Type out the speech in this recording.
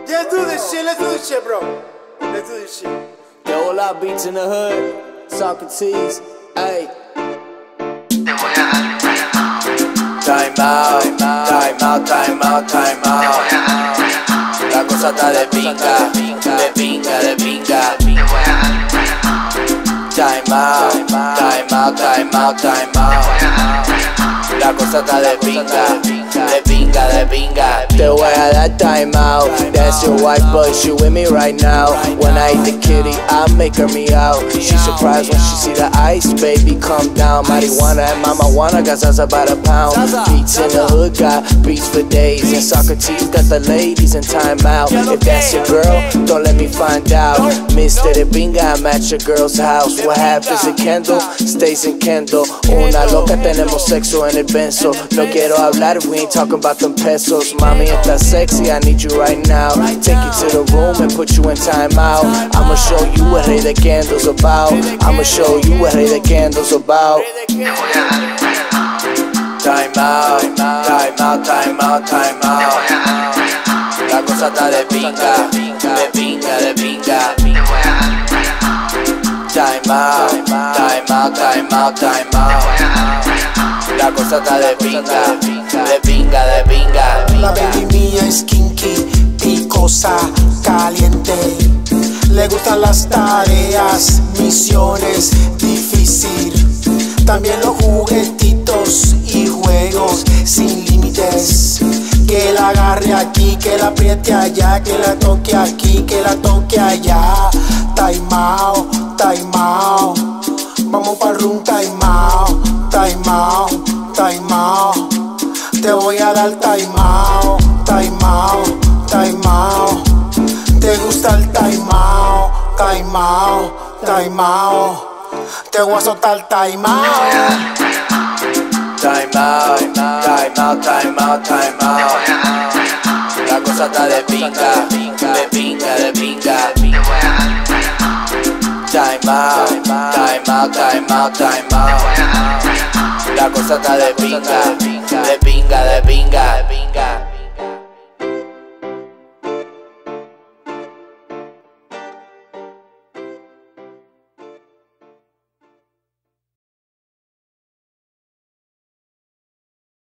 Let's do this shit, bro. Let's do this shit. Yo, all our beats in the hood, Socrates, ayy. Time out, time out, time out, time out. La cosa está de pinga, de pinga, de pinga. Time out, time out, time out, time out. La cosa está de pinga, de pinga, de pinga. Te voy a dar time out. That's your wife, but she with me right now. When I eat the kitty, I make her meow. She surprised when she see the ice, baby, calm down. Marijuana and mama wanna got salsa by the pound. Beats in the hood, got beats for days. And Socrates got the ladies in time out. If that's your girl, don't let me find out. Mr. De Pinga, I'm at your girl's house. What happens in Kendall, stays in Kendall. Una loca, tenemos sexo en el benzo. No quiero hablar if we ain't talking about them pesos. Mami, está sexy, I need you right now. Take you to the room and put you in time out. I'ma show you what Rey de Candle's about. I'ma show you what Rey de Candle's about. Time out, time out, time out, time out. La cosa está de pinga, de pinga, de pinga. Time out, time out, time out, time out. La cosa está de pinga, de pinga, de pinga. La baby mía es kinky, picosa, caliente. Le gustan las tareas, misiones, difícil. También los juguetitos y juegos sin límites. Que la agarre aquí, que la apriete allá, que la toque aquí, que la toque allá. Taimao, taimao. Vamos para room taimao, taimao, taimao. Te voy a dar taimao, taimao, taimao. Te gusta el taimao, taimao, taimao. Te voy a soltar taimao. Time out, time out, time out, time out. La cosa está de pinga, de pinga, de pinga. Time out, time out, time out, time out. La cosa está de pinga, de pinga, de pinga, de pinga.